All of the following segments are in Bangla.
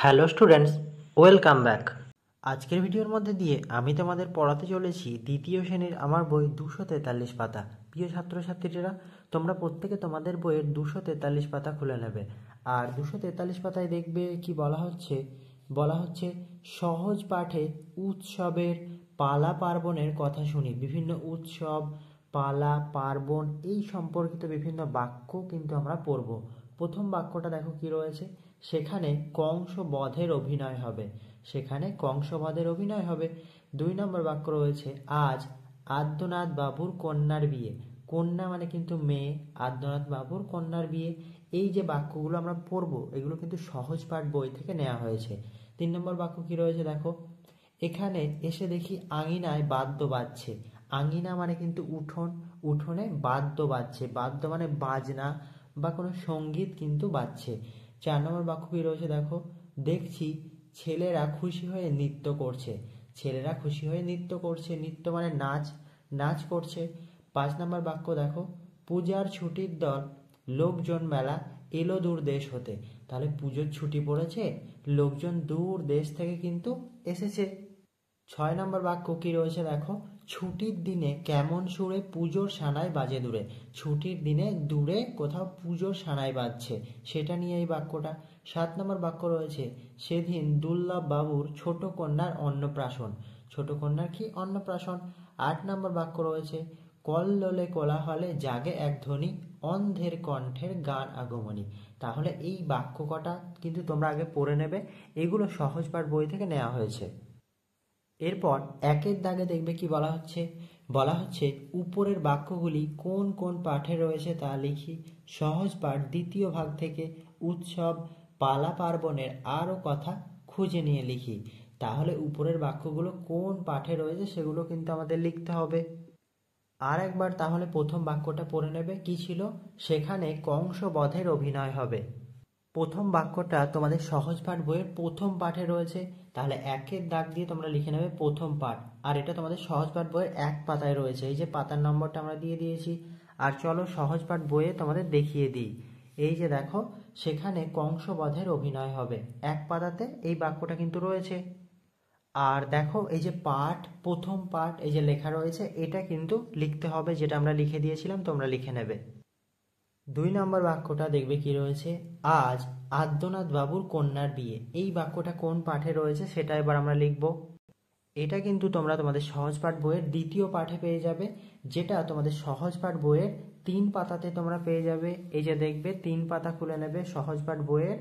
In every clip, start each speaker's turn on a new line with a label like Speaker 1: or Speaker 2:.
Speaker 1: Hello students, welcome back. আজকের ভিডিওর মধ্যে দিয়ে আমি তোমাদের পড়াতে চলেছি দ্বিতীয় শ্রেণীর আমার বই 243 পাতা। প্রিয় ছাত্রছাত্রীরা, তোমরা প্রত্যেকে তোমাদের বইয়ের 243 পাতা খুলে নেবে। আর 243 পাতায় দেখবে কি বলা হচ্ছে সহজ পাঠে উৎসবের পালা পার্বণের কথা শুনি। বিভিন্ন উৎসব, পালা, পার্বণ এই সম্পর্কিত বিভিন্ন বাক্য কিন্তু আমরা পড়ব। প্রথম বাক্যটা দেখো কি রয়েছে, সেখানে কংসবধের অভিনয় হবে। 2 নম্বর বাক্য রয়েছে, আজ আদ্যনাথ বাবুর কন্যার বিয়ে। কন্যা মানে কিন্তু মেয়ে, আদ্যনাথ বাবুর কন্যার বিয়ে। এই যে বাক্যগুলো আমরা পড়বো এগুলো কিন্তু সহজ পাঠ বই থেকে নেওয়া হয়েছে। 3 নম্বর বাক্য কি রয়েছে দেখো, এখানে এসে দেখি আঙিনায় বাদ্য বাজছে। আঙিনা মানে কিন্তু উঠোন, উঠোনে বাদ্য বাজছে। বাদ্য মানে বাজনা বা কোনো সঙ্গীত কিন্তু বাজছে। 4 নম্বর বাক্য কি রয়েছে দেখো, দেখছি ছেলেরা খুশি হয়ে নৃত্য করছে। ছেলেরা খুশি হয়ে নৃত্য করছে, নৃত্য মানে নাচ করছে। 5 নম্বর বাক্য দেখো, পূজার ছুটির দল লোকজন মেলা এলো দূর দেশ হতে। তাহলে পুজোর ছুটি পড়েছে, লোকজন দূর দেশ থেকে কিন্তু এসেছে। 6 নম্বর বাক্য কি রয়েছে দেখো, ছুটির দিনে কেমন সুরে পুজোর সানাই বাজে দূরে। ছুটির দিনে দূরে কোথাও পুজোর সানাই বাজছে, সেটা নিয়ে এই বাক্যটা। 7 নম্বর বাক্য রয়েছে, সেদিন দুর্লভ বাবুর ছোট কন্যার অন্নপ্রাশন। ছোট কন্যার কি অন্নপ্রাশন। 8 নম্বর বাক্য রয়েছে, কল্লোলে কোলাহলে জাগে এক ধ্বনি অন্ধের কণ্ঠের গান আগমনী। তাহলে এই বাক্য কটা কিন্তু তোমরা আগে পড়ে নেবে, এগুলো সহজ পাঠ বই থেকে নেওয়া হয়েছে। এরপর একের দাগে দেখবে কি বলা হচ্ছে উপরের বাক্যগুলি কোন কোন পাঠে রয়েছে তা লিখি। সহজ পাঠ দ্বিতীয় ভাগ থেকে উৎসব, পালা পার্বণের আরও কথা খুঁজে নিয়ে লিখি। তাহলে উপরের বাক্যগুলো কোন পাঠে রয়েছে সেগুলো কিন্তু আমাদের লিখতে হবে। আর একবার তাহলে প্রথম বাক্যটা পড়ে নেবে, কি ছিল, সেখানে কংসবধের অভিনয় হবে। প্রথম বাক্যটা তোমাদের সহজ পাঠ বইয়ের প্রথম পাঠে রয়েছে। তাহলে একের দাগ দিয়ে তোমরা লিখে নেবে প্রথম পাঠ। আর এটা তোমাদের সহজ পাঠ বইয়ের 1 পাতায় রয়েছে। এই যে পাতার নম্বরটা আমরা দিয়ে দিয়েছি। আর চলো সহজ পাঠ বইয়ে তোমাদের দেখিয়ে দিই। এই যে দেখো, সেখানে কংসবধের অভিনয় হবে, 1 পাতাতে এই বাক্যটা কিন্তু রয়েছে। আর দেখো এই যে প্রথম পাঠ এই যে লেখা রয়েছে, এটা কিন্তু লিখতে হবে, যেটা আমরা লিখে দিয়েছিলাম, তোমরা লিখে নেবে। 2 নম্বর বাক্যটা দেখবে কি রয়েছে, আজ আদ্যনাথ বাবুর কন্যার বিয়ে। এই বাক্যটা কোন পাঠে রয়েছে সেটা এবার আমরা লিখব। এটা কিন্তু তোমরা তোমাদের সহজ পাঠ বইয়ের দ্বিতীয় পাঠে পেয়ে যাবে, যেটা তোমাদের সহজ পাঠ বইয়ের 3 পাতাতে তোমরা পেয়ে যাবে। এই যে দেখবে 3 পাতা খুলে নেবে সহজ পাঠ বইয়ের,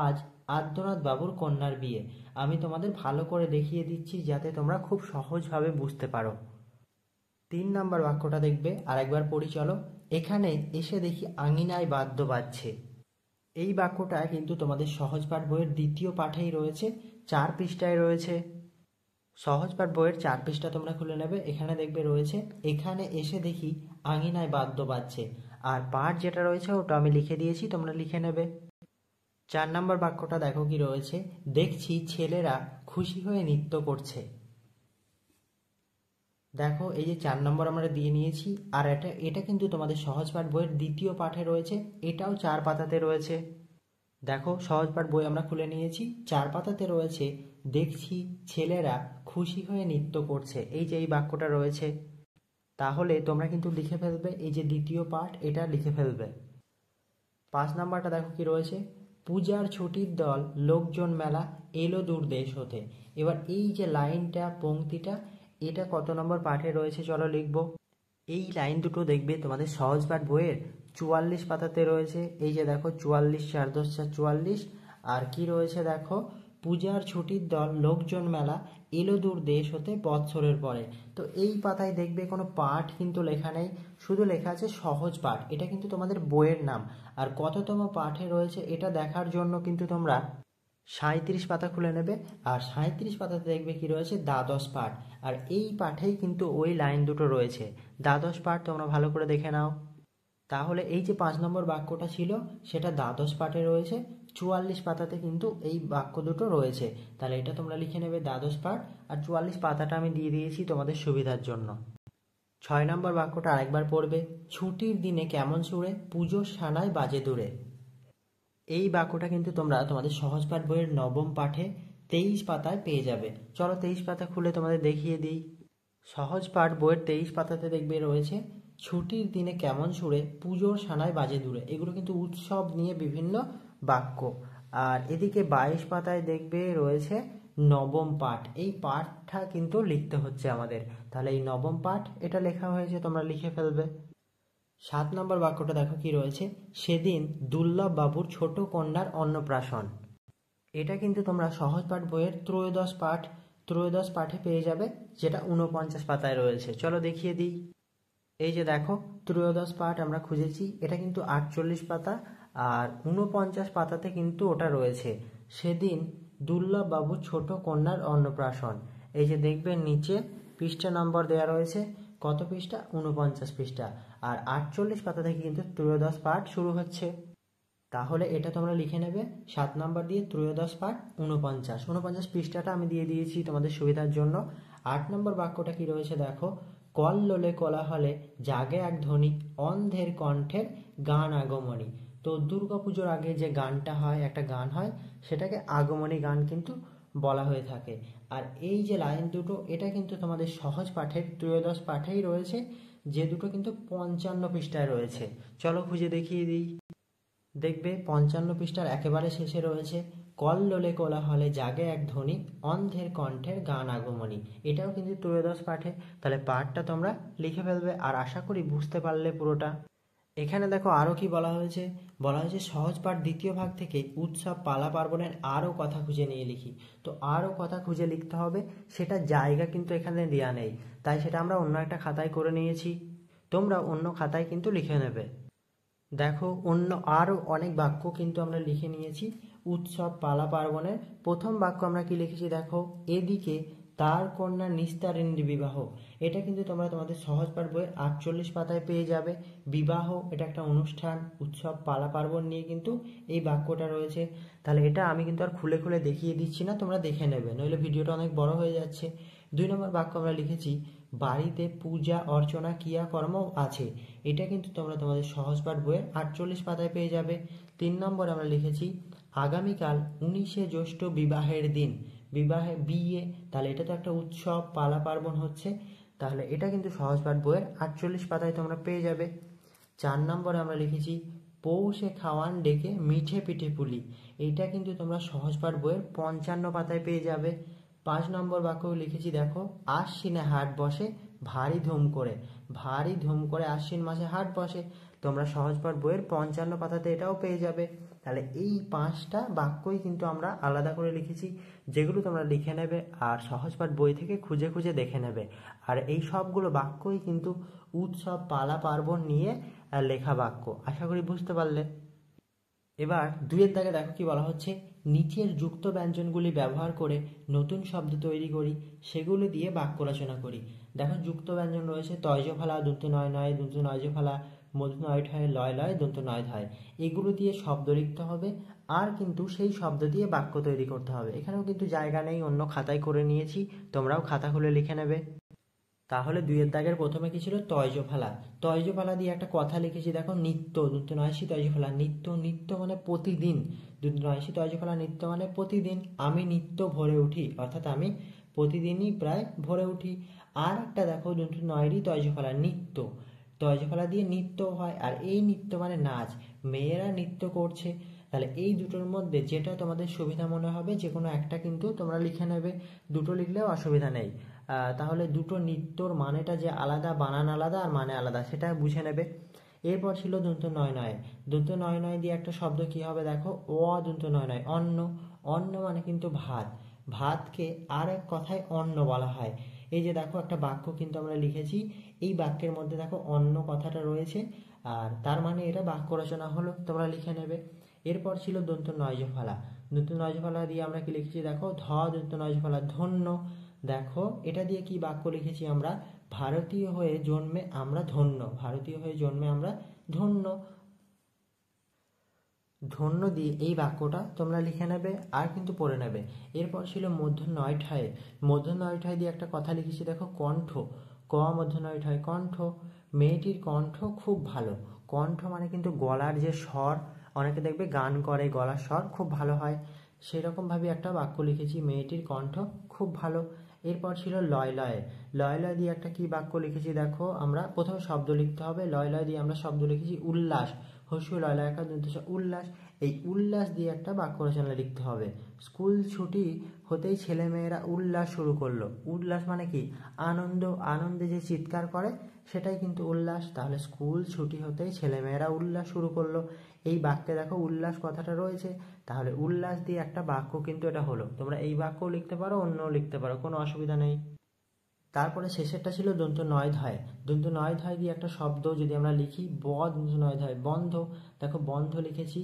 Speaker 1: আজ আদ্যনাথ বাবুর কন্যার বিয়ে। আমি তোমাদের ভালো করে দেখিয়ে দিচ্ছি যাতে তোমরা খুব সহজভাবে বুঝতে পারো। 3 নম্বর বাক্যটা দেখবে, আরেকবার পড়ি চলো, এখানে এসে দেখি আঙিনায় বাদ্য বাজছে। এই বাক্যটা কিন্তু তোমাদের সহজ পাঠ বইয়ের দ্বিতীয় পাঠেই রয়েছে, 4 পৃষ্ঠায় রয়েছে। সহজ পাঠ বইয়ের 4 পৃষ্ঠা তোমরা খুলে নেবে, এখানে দেখবে রয়েছে এখানে এসে দেখি আঙিনায় বাদ্য বাজছে। আর পাঠ যেটা রয়েছে ওটা আমি লিখে দিয়েছি, তোমরা লিখে নেবে। 4 নম্বর বাক্যটা দেখো কি রয়েছে, দেখছি ছেলেরা খুশি হয়ে নৃত্য করছে। দেখো এই যে 4 নম্বর আমরা দিয়ে নিয়েছি। আর এটা কিন্তু তোমাদের সহজ পাঠ বইয়ের দ্বিতীয় পাঠে রয়েছে, এটাও 4 পাতাতে রয়েছে। দেখো সহজ পাঠ বই আমরা খুলে নিয়েছি, 4 পাতাতে রয়েছে, দেখছি ছেলেরা খুশি হয়ে নৃত্য করছে। এই যে এই বাক্যটা রয়েছে, তাহলে তোমরা কিন্তু লিখে ফেলবে, এই যে দ্বিতীয় পাঠ এটা লিখে ফেলবে। 5 নাম্বারটা দেখো কি রয়েছে, পূজার ছুটির দল লোকজন মেলা এলো দূর দেশ হতে। এবার এই যে লাইনটা পংক্তিটা, এটা কত নম্বর পাঠে রয়েছে চলো লিখব। এই লাইন দুটো দেখবে তোমাদের সহজ পাঠ বইয়ের 44 পাতাতে রয়েছে। এই যে দেখো 44, 4 × 10 = 44। আর কি রয়েছে দেখো, পূজার ছুটির দল লোকজন মেলা এলো দূর দেশ হতে বৎসরের পরে। তো এই পাতায় দেখবে কোনো পাঠ কিন্তু লেখা নেই, শুধু লেখা আছে সহজ পাঠ। এটা কিন্তু তোমাদের বইয়ের নাম। আর কততম পাঠে রয়েছে এটা দেখার জন্য কিন্তু তোমরা 37 পাতা খুলে নেবে। আর 37 পাতাতে দেখবে কি রয়েছে, দ্বাদশ পাঠ। আর এই পাঠেই কিন্তু ওই লাইন দুটো রয়েছে, দ্বাদশ পাঠ, তোমরা ভালো করে দেখে নাও। তাহলে এই যে 5 নম্বর বাক্যটা ছিল সেটা দ্বাদশ পাঠে রয়েছে, 44 পাতাতে কিন্তু এই বাক্য দুটো রয়েছে। তাহলে এটা তোমরা লিখে নেবে দ্বাদশ পাঠ। আর 44 পাতাটা আমি দিয়ে দিয়েছি তোমাদের সুবিধার জন্য। 6 নম্বর বাক্যটা আরেকবার পড়বে, ছুটির দিনে কেমন সুরে পুজোর সানাই বাজে দূরে। এই বাক্যটা কিন্তু তোমরা তোমাদের সহজ পাঠ বইয়ের নবম পাঠে 23 পাতায় পেয়ে যাবে। চলো 23 পাতা খুলে তোমাদের দেখিয়ে দিই। সহজ পাঠ বইয়ের 23 পাতাতে দেখবে রয়েছে ছুটির দিনে কেমন সুরে পুজোর সানায় বাজে দূরে। এগুলো কিন্তু উৎসব নিয়ে বিভিন্ন বাক্য। আর এদিকে 22 পাতায় দেখবে রয়েছে নবম পাঠ। এই পাঠটা কিন্তু লিখতে হচ্ছে আমাদের। তাহলে এই নবম পাঠ এটা লেখা হয়েছে, তোমরা লিখে ফেলবে। 7 নম্বর বাক্যটা দেখো কি রয়েছে, সেদিন দুর্লভ বাবুর ছোট কন্যার অন্নপ্রাশন। এটা কিন্তু তোমরা সহজ পাঠ বইয়ের ত্রয়োদশ পাঠে পেয়ে যাবে, যেটা 49 পাতায় রয়েছে। চলো দেখিয়ে দিই। এই যে দেখো ত্রয়োদশ পাঠ আমরা খুঁজেছি, এটা কিন্তু 48 পাতা, আর 49 পাতাতে কিন্তু ওটা রয়েছে সেদিন দুর্লভ বাবুর ছোট কন্যার অন্নপ্রাশন। এই যে দেখবেন নিচে পৃষ্ঠা নম্বর দেওয়া রয়েছে, কত পৃষ্ঠা? 49 পৃষ্ঠা। আর 48 পাতা থেকে কিন্তু ত্রয়োদশ পাঠ শুরু হচ্ছে। তাহলে এটা তোমরা লিখে নেবে 7 নম্বর দিয়ে ত্রয়োদশ পাঠ 49 পৃষ্ঠাটা আমি দিয়ে দিয়েছি তোমাদের সুবিধার জন্য। 8 নম্বর বাক্যটা কি রয়েছে দেখো, কল্লোলে কোলাহলে জাগে এক ধ্বনি অন্ধের কণ্ঠের গান আগমনী। তো দুর্গাপুজোর আগে যে গানটা হয়, একটা গান হয়, সেটাকে আগমনী গান কিন্তু বলা হয়ে থাকে। আর এই যে লাইন দুটো, এটা কিন্তু তোমাদের সহজ পাঠের ত্রয়োদশ পাঠেই রয়েছে, যে দুটো কিন্তু 55 পৃষ্ঠায় রয়েছে। চলো খুঁজে দেখিয়ে দিই। দেখবে 55 পৃষ্ঠার একেবারে শেষে রয়েছে কল্লোলে কোলাহলে জাগে এক ধ্বনি অন্ধের কণ্ঠের গান আগমনী। এটাও কিন্তু ত্রয়োদশ পাঠে। তাহলে পাঠটা তোমরা লিখে ফেলবে, আর আশা করি বুঝতে পারলে পুরোটা। এখানে দেখো আরও কি বলা হয়েছে, সহজ পাঠ দ্বিতীয় ভাগ থেকে উৎসব পালা পার্বণের আরও কথা খুঁজে নিয়ে লিখি। তো আরও কথা খুঁজে লিখতে হবে, সেটা জায়গা কিন্তু এখানে দেওয়া নেই, তাই সেটা আমরা অন্য একটা খাতায় করে নিয়েছি। তোমরা অন্য খাতায় কিন্তু লিখে নেবে। দেখো অন্য আরও অনেক বাক্য কিন্তু আমরা লিখে নিয়েছি উৎসব পালা পার্বণের। প্রথম বাক্য আমরা কি লিখেছি দেখো, এদিকে তার কন্যা নিস্তারিণীর বিবাহ। এটা কিন্তু তোমরা তোমাদের সহজ পাঠ বইয়ের 48 পাতায় পেয়ে যাবে। বিবাহ এটা একটা অনুষ্ঠান, উৎসব পালা পার্বণ নিয়ে কিন্তু এই বাক্যটা রয়েছে। তাহলে এটা আমি কিন্তু আর খুলে খুলে দেখিয়ে দিচ্ছি না, তোমরা দেখে নেবে, নইলে ভিডিওটা অনেক বড় হয়ে যাচ্ছে। 2 নম্বর বাক্য আমরা লিখেছি বাড়িতে পূজা অর্চনা ক্রিয়াকর্ম আছে। এটা কিন্তু তোমরা তোমাদের সহজ পাঠ বইয়ের 48 পাতায় পেয়ে যাবে। 3 নম্বর আমরা লিখেছি আগামীকাল 19শে জ্যৈষ্ঠ বিবাহের দিন। বিয়ে, তাহলে এটা তো একটা উৎসব পালা পার্বণ হচ্ছে, তাহলে এটা কিন্তু সহজ পাঠ বইয়ের 48 পাতায় তোমরা পেয়ে যাবে। 4 নম্বরে আমরা লিখেছি পৌষে খাওয়ান ডেকে মিঠে পিঠে পুলি। এইটা কিন্তু তোমরা সহজ পাঠ বইয়ের 55 পাতায় পেয়ে যাবে। 5 নম্বর বাক্য লিখেছি দেখো, আশ্বিনে হাট বসে ভারী ধুম করে আশ্বিন মাসে হাট বসে। তোমরা সহজ পাঠ বইয়ের 55 পাতাতে এটাও পেয়ে যাবে। তাহলে এই 5টা বাক্যই কিন্তু আমরা আলাদা করে লিখেছি, যেগুলো তোমরা লিখে নেবে আর সহজ পাঠ বই থেকে খুঁজে খুঁজে দেখে নেবে। আর এই সবগুলো বাক্যই কিন্তু উৎসব পালা পার্বণ নিয়ে লেখা বাক্য। আশা করি বুঝতে পারলে। এবার 2 দাগে দেখো কি বলা হচ্ছে, নিচের যুক্ত ব্যঞ্জনগুলি ব্যবহার করে নতুন শব্দ তৈরি করি, সেগুলি দিয়ে বাক্য রচনা করি। দেখো যুক্ত ব্যঞ্জন রয়েছে তয়জ ফালা, দন্ত নয় নয়, দন্ত নয়জ ফালা, মধ্য নয় ঠয়, লয় লয়, দন্ত নয় ধায়। এগুলো দিয়ে শব্দ লিখতে হবে, আর কিন্তু সেই শব্দ দিয়ে বাক্য তৈরি করতে হবে। এখানেও কিন্তু জায়গা নেই, অন্য খাতায় করে নিয়েছি, তোমরাও খাতা খুলে লিখে নেবে। তাহলে 2 দাগের প্রথমে কি ছিল, তয়জ ফালা দিয়ে একটা কথা লিখেছি দেখো, নিত্য দন্ত নয়সী তয়জ ফালা, নিত্য মানে প্রতিদিন, দন্ত নয়সী তয়জ ফালা, নিত্য মানে প্রতিদিন। আমি নিত্য ভোরে উঠি, অর্থাৎ আমি প্রতিদিনই প্রায় ভোরে উঠি। আর একটা দেখো দন্ত নয়রি তয়জ ফালা, নিত্য, তয়জ ফালা দিয়ে নৃত্য হয়, আর এই নৃত্য মানে নাচ, মেয়েরা নৃত্য করছে। তাহলে এই দুটোর মধ্যে যেটা তোমাদের সুবিধা মনে হবে যে কোনো একটা কিন্তু তোমরা লিখে নেবে, দুটো লিখলেও অসুবিধা নেই। তাহলে দুটো নৃত্যর মানেটা যে আলাদা, বানান আলাদা আর মানে আলাদা, সেটা বুঝে নেবে। এরপর ছিল দন্ত নয় নয়, দন্ত নয় নয় দিয়ে একটা শব্দ কি হবে দেখো, দন্ত নয় নয়, অন্ন মানে কিন্তু ভাত, ভাতকে আর এক কথায় অন্ন বলা হয়। এই যে দেখো একটা বাক্য কিন্তু আমরা লিখেছি, এই বাক্যের মধ্যে দেখো অন্ন কথাটা রয়েছে, আর তার মানে এটা বাক্য রচনা হলো, তোমরা লিখে নেবে। এরপর ছিল দন্ত নয়জ ফালা, দন্ত নয়জ ফালা দিয়ে আমরা কি লিখেছি দেখো, দন্ত নয়জ ফালা, ধন্য। দেখো এটা দিয়ে কি বাক্য লিখেছি আমরা, ভারতীয় হয়ে জন্মে আমরা ধন্য, ভারতীয় হয়ে জন্মে আমরা ধন্য। ধন্য দিয়ে এই বাক্যটা তোমরা লিখে নেবে আর কিন্তু পড়ে নেবে। এরপর ছিল মধ্য নয় ঠায় দিয়ে একটা কথা লিখেছি দেখো, কণ্ঠ, মধ্য নয় কণ্ঠ। মেয়েটির কণ্ঠ খুব ভালো, কণ্ঠ মানে কিন্তু গলার যে স্বর অনেকে দেখবে গান করে, গলার স্বর খুব ভালো হয়, সেরকমভাবে একটা বাক্য লিখেছি, মেয়েটির কণ্ঠ খুব ভালো। এরপর ছিল লয় লয়ে। লয় লয় দিয়ে একটা কি বাক্য লিখেছি দেখো, আমরা প্রথমে শব্দ লিখতে হবে। লয় লয় দিয়ে আমরা শব্দ লিখেছি উল্লাস, হস্যু লয় লয়কার দন্ত্য স উল্লাস। এই উল্লাস দিয়ে একটা বাক্য রচনা লিখতে হবে। স্কুল ছুটি হতেই ছেলেমেয়েরা উল্লাস শুরু করলো। উল্লাস মানে কি? আনন্দ, আনন্দে যে চিৎকার করে সেটাই কিন্তু উল্লাস। তাহলে স্কুল ছুটি হতেই ছেলেমেয়েরা উল্লাস শুরু করলো, এই বাক্যে দেখো উল্লাস কথাটা রয়েছে। তাহলে উল্লাস দিয়ে একটা বাক্য কিন্তু এটা হলো। তোমরা এই বাক্যও লিখতে পারো, অন্যও লিখতে পারো, কোনো অসুবিধা নেই। তারপরে শেষেরটা ছিল দন্ত নয় ধায়। দন্ত নয় ধায় দিয়ে একটা শব্দ যদি আমরা লিখি, দন্ত নয় ধায় বন্ধ। দেখো বন্ধ লিখেছি।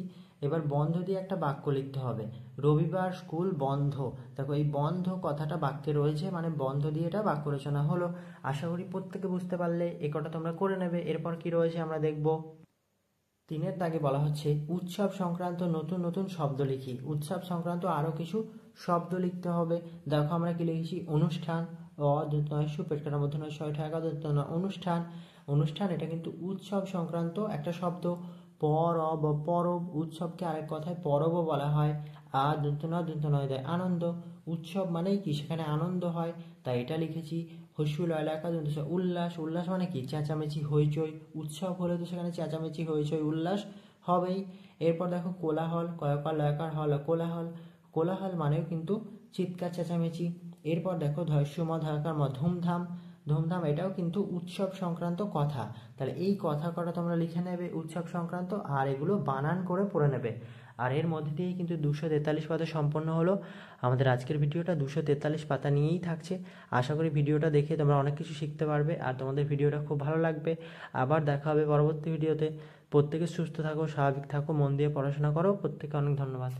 Speaker 1: এবার বন্ধ দিয়ে একটা বাক্য লিখতে হবে, রবিবার স্কুল বন্ধ। দেখো এই বন্ধ কথাটা বাক্যে রয়েছে, মানে বন্ধ দিয়ে এটা বাক্য রচনা হলো। আশা করি প্রত্যেকে বুঝতে পারলে, এ কটা তোমরা করে নেবে। এরপর কি রয়েছে আমরা দেখব। 3-এর দাগে বলা হচ্ছে উৎসব সংক্রান্ত নতুন নতুন শব্দ লিখি। উৎসব সংক্রান্ত আরও কিছু শব্দ লিখতে হবে। দেখো আমরা কি লিখেছি, অনুষ্ঠান, পেটকাটার মধ্যে নয় শয় ঠাকা অনুষ্ঠান। অনুষ্ঠান এটা কিন্তু উৎসব সংক্রান্ত একটা শব্দ। পরব, পরব, উৎসবকে আরেক কথায় পরবও বলা হয়। দন্ত নয় দেয় আনন্দ। উৎসব মানেই কি? সেখানে আনন্দ হয়, তাই এটা লিখেছি। হস্যু লয়লাকা দন্ত উল্লাস। উল্লাস মানে কি? চেঁচামেচি, হইচই। উৎসব হলে তো সেখানে চেঁচামেচি, হইচই, উল্লাস হবেই। এরপর দেখো কোলাহল, কয়কার লয়কার হল কোলাহল। কোলাহল মানেও কিন্তু চিৎকার, চেঁচামেচি। এরপর দেখো ধৈর্যম ধাকার ধুমধাম। ধুমধাম এটাও কিন্তু উৎসব সংক্রান্ত কথা। তাহলে এই কথা কটা তোমরা লিখে নেবে উৎসব সংক্রান্ত, আর এগুলো বানান করে পড়ে নেবে। আর এর মধ্যে দিয়েই কিন্তু 243 পাতা সম্পন্ন হলো। আমাদের আজকের ভিডিওটা 243 পাতা নিয়েই থাকছে। আশা করি ভিডিওটা দেখে তোমরা অনেক কিছু শিখতে পারবে আর তোমাদের ভিডিওটা খুব ভালো লাগবে। আবার দেখা হবে পরবর্তী ভিডিওতে। প্রত্যেকে সুস্থ থাকো, স্বাভাবিক থাকো, মন দিয়ে পড়াশোনা করো। প্রত্যেকে অনেক ধন্যবাদ।